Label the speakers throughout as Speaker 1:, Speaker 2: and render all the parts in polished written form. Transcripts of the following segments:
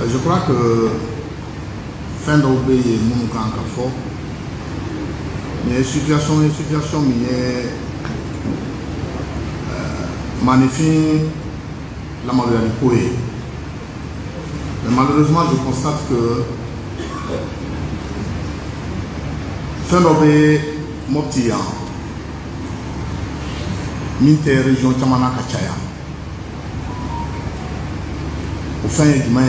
Speaker 1: Je crois que fin d'obéir mon camp fort, mais situation mais magnifique la malheureusement. Mais malheureusement, je constate que fin d'obéir mon petit minte région Chamana Kachaya. Au fin du mois,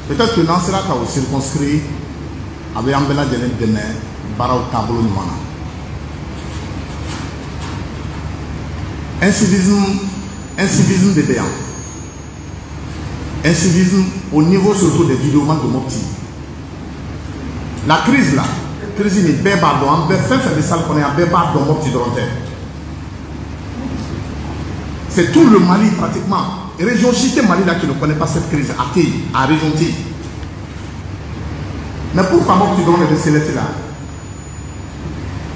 Speaker 1: peut-être que dans cela, quand circonscrit, avec un bel adjectif de demain, barra au tableau de mana. Incivisme de béant. Incivisme au niveau surtout des vidéomans de Mopti. La crise là, crise est béba dans un fin de salle qu'on est à béba dans Mopti de Rontel. C'est tout le Mali pratiquement. Région Chité Mali là qui ne connaît pas cette crise, à région T. Mais pourquoi Mopti donne les décélétés là?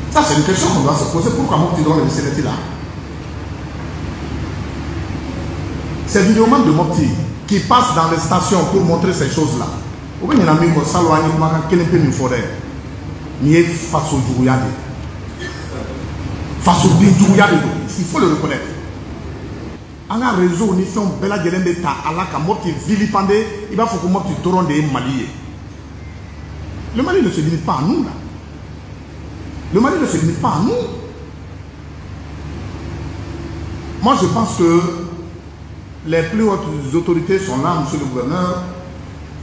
Speaker 1: Ça c'est une question qu'on doit se poser. Pourquoi Mopti donne les décélétés là? Ces vidéomans de Mopti qui passent dans les stations pour montrer ces choses là. Ou bien il y en a mis au salon qui n'est pas une forêt. Ni face au Djouyade. Face au Djouyade. Il faut le reconnaître. On a un réseau, ni fait un bel adjectif d'État, à la Mopti vilipendé, il va falloir que Mopti tourne des Maliens. Le Mali ne se limite pas à nous là. Le Mali ne se limite pas à nous. Moi je pense que les plus hautes autorités sont là, monsieur le gouverneur.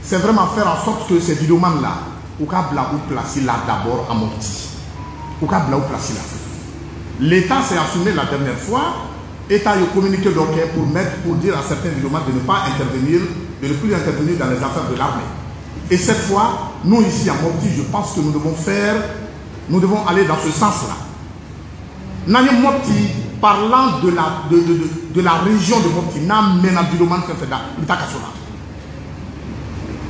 Speaker 1: C'est vraiment faire en sorte que ces vidéomans là, ou kabla ou placer là d'abord à Mopti. Ou kabla ou placer là. L'État s'est assumé la dernière fois. L'État a communiqué pour dire à certains vidéomans de ne pas intervenir, de ne plus intervenir dans les affaires de l'armée. Et cette fois, nous ici à Mopti, je pense que nous devons aller dans ce sens-là. Nanya Mopti, parlant de la région de Mopti, n'a vidéoman fait ça. Il est à Kassola.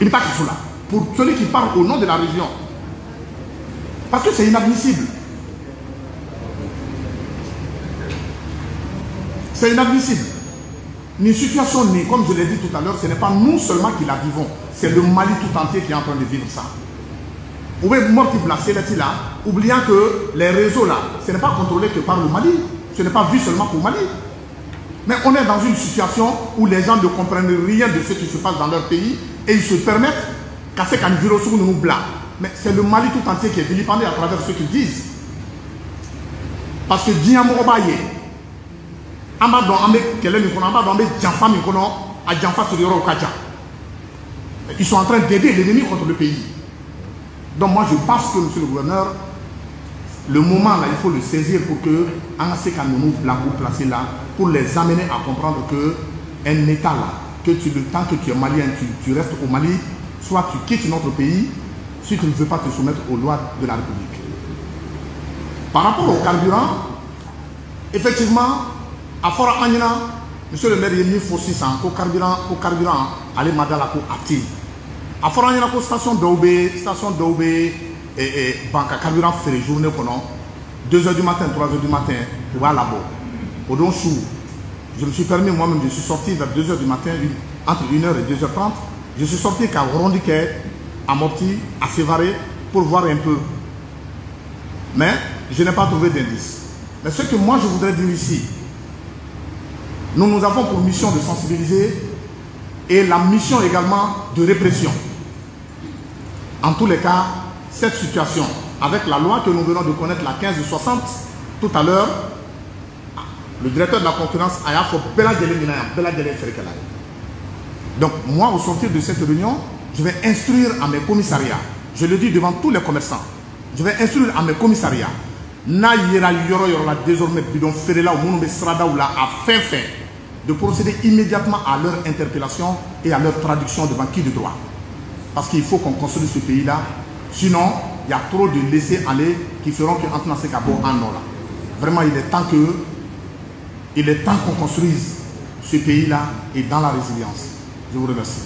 Speaker 1: Il est à Kassola. Pour celui qui parle au nom de la région. Parce que c'est inadmissible. C'est inadmissible. Une situation, comme je l'ai dit tout à l'heure, ce n'est pas nous seulement qui la vivons. C'est le Mali tout entier qui est en train de vivre ça. Vous pouvez multiplier là, oubliant que les réseaux là, ce n'est pas contrôlé que par le Mali. Ce n'est pas vu seulement pour Mali. Mais on est dans une situation où les gens ne comprennent rien de ce qui se passe dans leur pays et ils se permettent casser qu'un virus sur nous blanc. Mais c'est le Mali tout entier qui est vilipendé à travers ce qu'ils disent. Parce que Diamorobaye, ils sont en train d'aider l'ennemi contre le pays. Donc moi je pense que, monsieur le gouverneur, le moment là, il faut le saisir pour que nous placer là, pour les amener à comprendre que un État là, que tant que tu es malien, tu restes au Mali, soit tu quittes notre pays, si tu ne veux pas te soumettre aux lois de la République. Par rapport au carburant, effectivement, à Fora Anina, monsieur le maire, il y a mis faux 600 au carburant, allez Madala ko Ati. À Fora Anina, station d'Aubé, et banque à carburant fait les journées qu'on a 2h du matin, 3h du matin, pour aller là-bas. Au don chou, je me suis permis moi-même, je suis sorti vers 2h du matin, entre 1h et 2h30. Je suis sorti qu'à Rondiquet, à Mopti, à Sévaré, pour voir un peu. Mais je n'ai pas trouvé d'indice. Mais ce que moi je voudrais dire ici, nous avons pour mission de sensibiliser et la mission également de répression. En tous les cas, cette situation, avec la loi que nous venons de connaître, la 1560, tout à l'heure, le directeur de la concurrence a fait donc moi, au sortir de cette réunion, je vais instruire à mes commissariats, je le dis devant tous les commerçants, je vais instruire à mes commissariats, désormais bidon là à fin de procéder immédiatement à leur interpellation et à leur traduction devant qui de droit. Parce qu'il faut qu'on construise ce pays-là. Sinon, il y a trop de laisser-aller qui feront qu'entre dans ces cabots en or là. Vraiment, il est temps qu'on construise ce pays-là et dans la résilience. Je vous remercie.